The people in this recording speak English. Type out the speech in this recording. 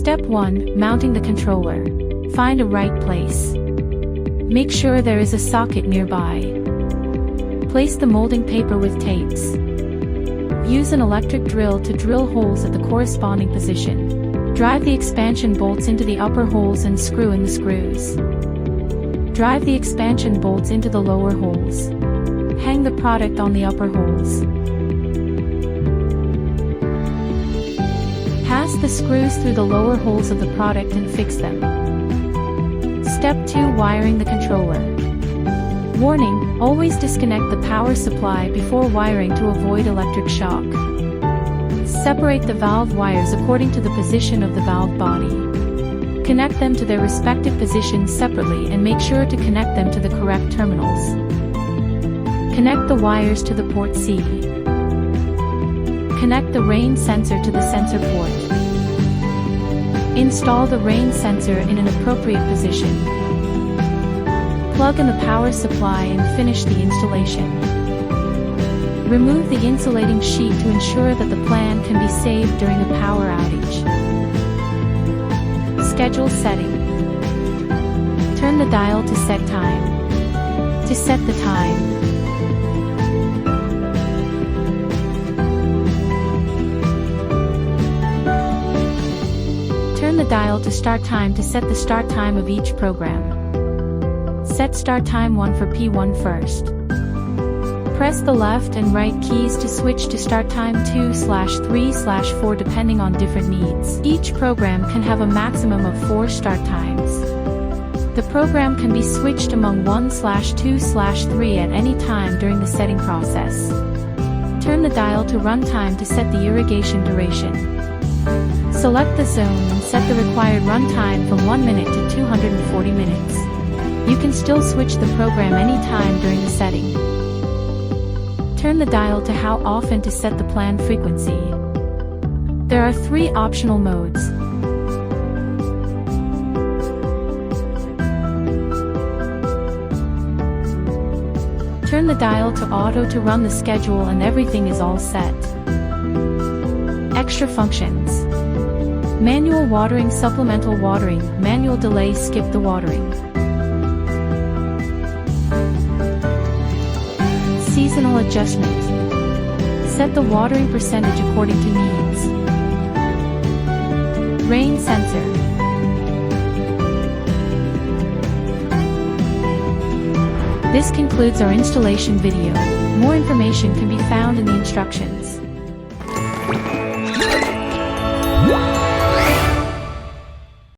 Step 1. Mounting the controller. Find a right place. Make sure there is a socket nearby. Place the molding paper with tapes. Use an electric drill to drill holes at the corresponding position. Drive the expansion bolts into the upper holes and screw in the screws. Drive the expansion bolts into the lower holes. Hang the product on the upper holes. Pass the screws through the lower holes of the product and fix them. Step 2. Wiring the controller. Warning: always disconnect the power supply before wiring to avoid electric shock. Separate the valve wires according to the position of the valve body. Connect them to their respective positions separately and make sure to connect them to the correct terminals. Connect the wires to the port C. Connect the rain sensor to the sensor port. Install the rain sensor in an appropriate position. Plug in the power supply and finish the installation. Remove the insulating sheet to ensure that the plan can be saved during a power outage. Schedule setting. Turn the dial to set time. To set the time, turn the dial to start time to set the start time of each program. Set start time 1 for P1 first. Press the left and right keys to switch to start time 2/3/4 depending on different needs. Each program can have a maximum of 4 start times. The program can be switched among 1/2/3 at any time during the setting process. Turn the dial to run time to set the irrigation duration. Select the zone and set the required run time from 1 minute to 240 minutes. You can still switch the program anytime during the setting. Turn the dial to how often to set the plan frequency. There are 3 optional modes. Turn the dial to auto to run the schedule and everything is all set. Extra functions. Manual watering, supplemental watering, manual delay, skip the watering. Seasonal adjustment. Set the watering percentage according to needs. Rain sensor. This concludes our installation video. More information can be found in the instructions.